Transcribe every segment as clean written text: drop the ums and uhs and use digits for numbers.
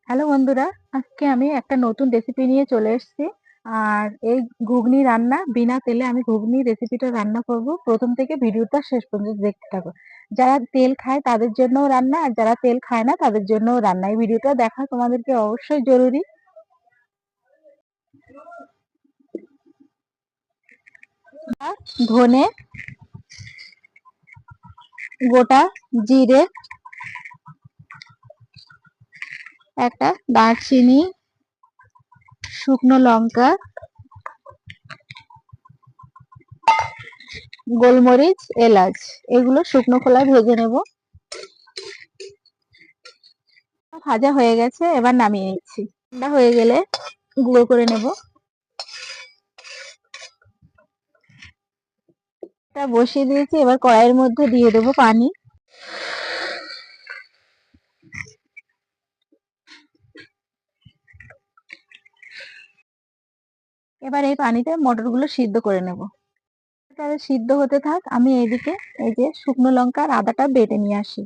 Hello বন্ধুরা, আজকে আমি একটা নতুন রেসিপি নিয়ে চলে এসেছি। আর এই ঘুগনি রান্না বিনা তেলে আমি ঘুগনি রেসিপিটা রান্না করব। প্রথম থেকে ভিডিওটা শেষ পর্যন্ত দেখতে থাকো। যারা তেল খায় তাদের জন্যও রান্না, আর যারা তেল খায় না তাদের জন্যও রান্না। এই ভিডিওটা দেখা তোমাদেরকে অবশ্যই জরুরি। আর ধনে, গোটা জিরে, একটা দারচিনি, শুকনো লঙ্কা, গোলমরিচ, এলাচ, এগুলো শুকনো খোলায় ভেজে নেব। ভাজা হয়ে গেছে, এবার নামিয়ে নিচ্ছি। ঠান্ডা হয়ে গেলে গুঁড়ো করে নেব। এটা বসিয়ে দিয়েছি, এবার কড়াইয়ের মধ্যে দিয়ে দেবো পানি। এবার এই পানিতে মটরগুলো সিদ্ধ করে নেব। তাহলে সিদ্ধ হতে থাক, আমি এইদিকে এই যে শুকনো লঙ্কা আর আদাটা বেটে নিয়ে আসি।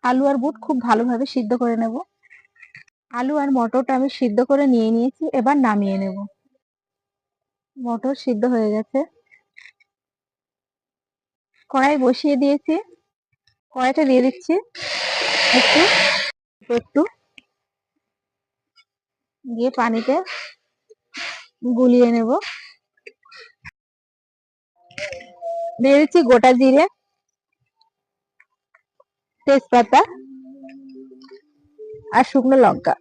আলু আর বুট খুব ভালোভাবে সিদ্ধ করে নেব। আলু আর মটরটা আমি সিদ্ধ করে নিয়ে নিয়েছি, এবার নামিয়ে নেব। মটর সিদ্ধ হয়ে গেছে, কড়াই বসিয়ে দিয়েছি। কড়াইটা দিয়ে দিচ্ছি একটু একটু দিয়ে পানিতে গুলিয়ে নেব। দিয়ে দিচ্ছি গোটা জিরে, তেজপাতা আর শুকনো লঙ্কা,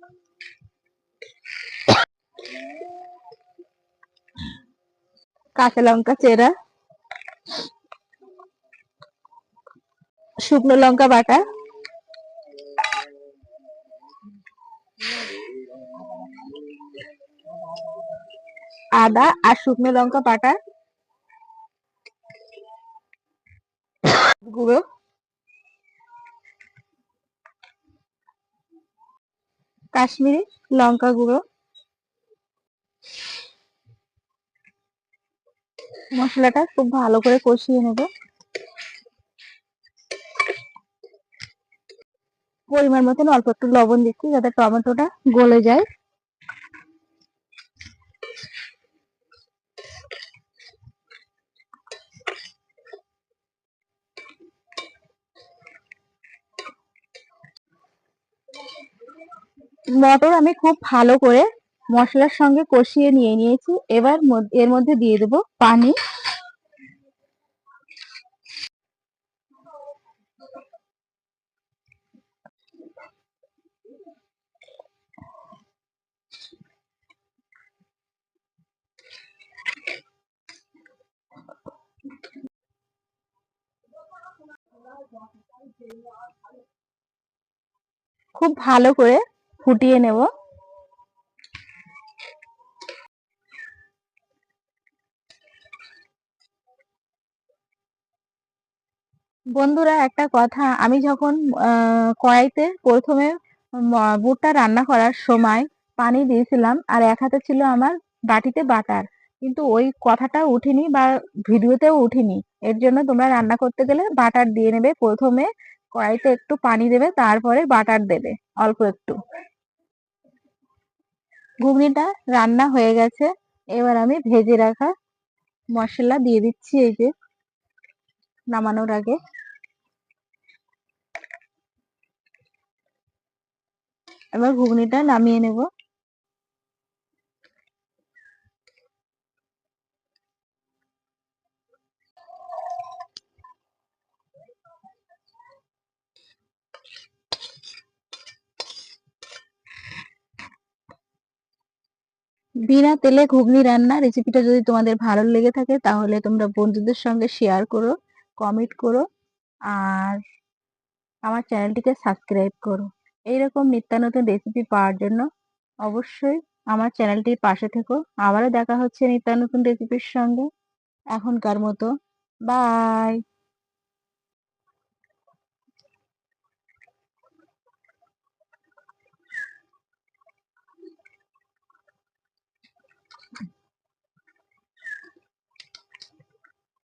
কাঁচা লঙ্কা চেরা, শুকনো লঙ্কা বাটা, আদা আর শুকনো লঙ্কা বাটা গুঁড়ো, কাশ্মীরি লঙ্কা গুঁড়ো। মশলাটা খুব ভালো করে কষিয়ে নেব। পরিমাণ মতন অল্প একটু লবণ দিচ্ছি যাতে টমেটোটা গলে যায়। মটর আমি খুব ভালো করে মশলার সঙ্গে কষিয়ে নিয়ে নিয়েছি। এবার এর মধ্যে দিয়ে দেব পানি। খুব ভালো করে ফুটিয়ে নেব। বন্ধুরা, একটা কথা, আমি যখন কড়াইতে প্রথমে বুটটা রান্না করার সময় পানি দিয়েছিলাম আর এক হাতে ছিল আমার বাটিতে বাটার, কিন্তু ওই কথাটা উঠেনি বা ভিডিওতেও উঠেনি। এর জন্য তোমরা রান্না করতে গেলে বাটার দিয়ে নেবে। প্রথমে কড়াইতে একটু পানি দেবে, তারপরে বাটার দেবে অল্প একটু। ঘুগনিটা রান্না হয়ে গেছে, এবার আমি ভেজে রাখা মশলা দিয়ে দিচ্ছি এই যে নামানোর আগে। এবার ঘুগনিটা নামিয়ে নেব। বিনা তেলে ঘুগনি রান্না রেসিপিটা যদি তোমাদের ভালো লেগে থাকে তাহলে তোমরা বন্ধুদের সঙ্গে শেয়ার করো, কমেন্ট করো, আর আমার চ্যানেলটিকে সাবস্ক্রাইব করো। এইরকম নিত্য নতুন রেসিপি পাওয়ার জন্য অবশ্যই আমার চ্যানেলটির পাশে থেকো। আবারও দেখা হচ্ছে নিত্য নতুন রেসিপির সঙ্গে। এখনকার মতো বাই।